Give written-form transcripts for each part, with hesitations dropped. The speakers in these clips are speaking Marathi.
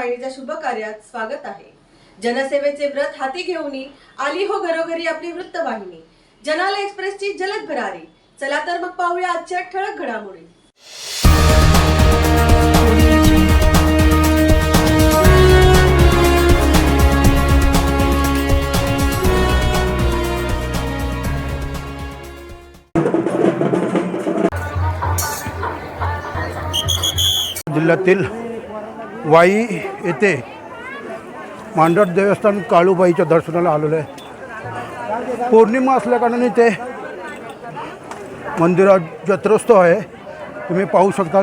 वृत्तवाहिनीच्या शुभ कार्यात स्वागत आहे। जनसेवेचे व्रत हाती घेऊन आली हो घरोघरी आपली वृत्तवाहिनी। जनाला एक्सप्रेसची जलद भरारी। चला तर मग पाहूया आजच्या ठळक घडामोडी। जिल्ह्यातील वाई येथे मांडर देवस्थान काळूबाईच्या दर्शनाला आलेलो आहे। पौर्णिमा असल्याकारणाने ते मंदिरात जत्रोत्सव आहे। तुम्ही पाहू शकता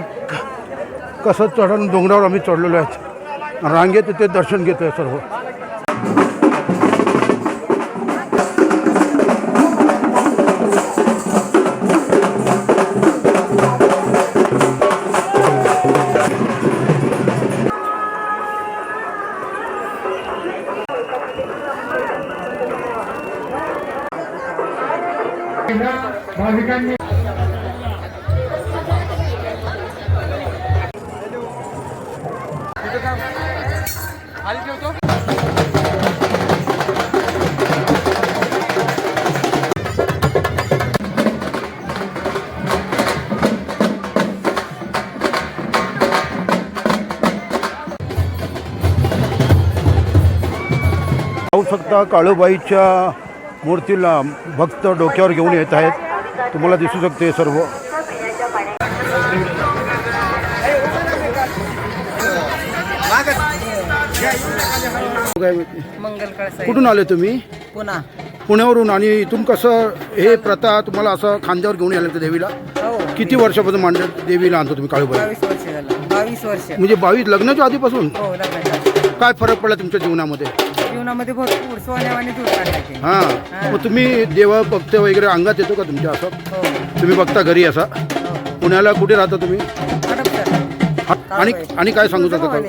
कसं चढण डोंगरावर आम्ही चढलेलो आहेत। रांगेत तिथे दर्शन घेतो आहे सर्व। भाविकांनी पाहू शकता काळूबाईच्या मूर्तीला भक्त डोक्यावर घेऊन येत आहेत। तुम्हाला दिसू शकते सर्व। कुठून आले तुम्ही? पुण्यावरून। आणि इथून कसं हे प्रथा तुम्हाला असं खांद्यावर घेऊन यायला देवीला? किती वर्षापासून मांडर देवीला आणतो तुम्ही काळूबाई? 22 वर्ष म्हणजे 22 लग्नाच्या आधीपासून? हो, लग्नाच्या काय फरक पडला तुमच्या जीवनामध्ये? जीवनामध्ये भरपूर सोन्यावाने दूर काढायचे। हां, मग तुम्ही देव भक्त वगैरे अंगात येतो का तुमच्या? असं हो, तुम्ही बघता घरी असा? पुण्याला कुठे राहता तुम्ही? हडपसर। आणि काय सांगू शकता?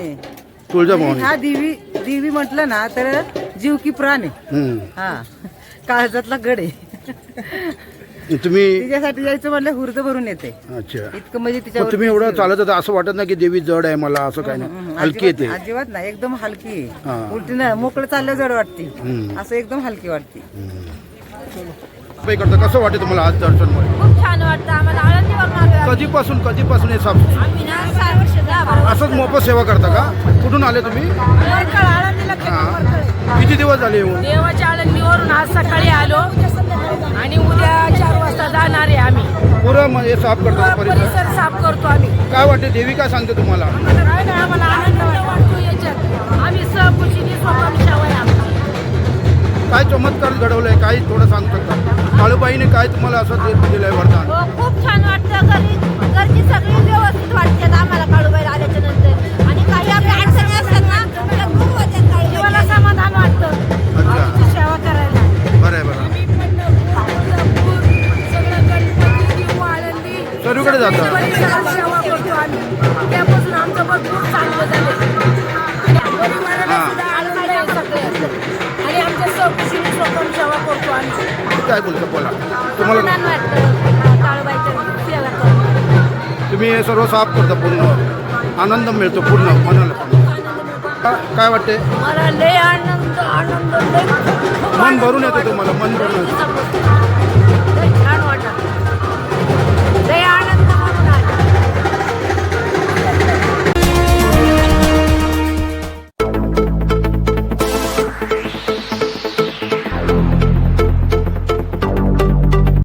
तुळजाभवानी। हा देवी म्हटलं ना तर जीव की प्राण आहे। हा, काळजातला गड आहे। तुम्ही तिच्यासाठी यायचं म्हटलं हुर्द भरून येते। अच्छा, इतकं म्हणजे मग तिच्यावर तुम्ही एवढं चालत होता असं वाटत नाही की देवी जड आहे मला? असं काय नाही, हलकी येते? अजिबात नाही, एकदम हलकी हा. आहे। उलटी ना मोकळं चाललं जड वाटते, असं एकदम हलकी वाटते। करता कसं वाटतं तुम्हाला आज दर्शन? खूप छान वाटतं आम्हाला। आळंदीवरून कधीपासून हे साफ आम्ही ना 6 वर्ष झालं असंच मोफत सेवा करता का? कुठून आले तुम्ही? आळंदीला किती दिवस झाले येऊन? देवाच्या आळंदीवरून आज सकाळी आलो आणि उद्या 4 वाजता जाणार आहे आम्ही। पुरं म्हणजे साफ करता परिसर? परिसर साफ करतो आम्ही। काय वाटते देवी काय सांगते तुम्हाला? काय नाही, आम्हाला आनंद वाटतो याच्यात। आम्ही सहकुशीने स्वभाव आहे आमची। काय चमत्कार घडवलंय काही थोडं सांगू शकता? काळूबाईने काय तुम्हाला असं दिलंय वरदान? हो, खूप छान वाटतं। घरची सगळी व्यवस्थित वाटते आम्हाला काळूबाई आल्याच्या नंतर। आणि काही आपल्या अडचणी असतात ना त्या दूर होतात, काही जीवाला समाधान वाटतं आमची सेवा करायला। बरं आहे, बरं आहे। सर्वीकडे जातात सेवा करतो आम्ही। त्यापासून आमचं भरपूर चांगलं झालं सुद्धा आनंद आहे सगळे। आणि आमच्या सहकुशीने स्वतः सेवा करतो आम्ही। काय बोलतो बोला तुम्हाला? छान वाटतं काळूबाईच्या सेवा करतो। तुम्ही हे सर्व साफ करता, पूर्ण आनंद मिळतो पूर्ण मनाला? काय वाटते? मला लय आनंद लय मन भरून येतं तुम्हाला? मन भरून येतं?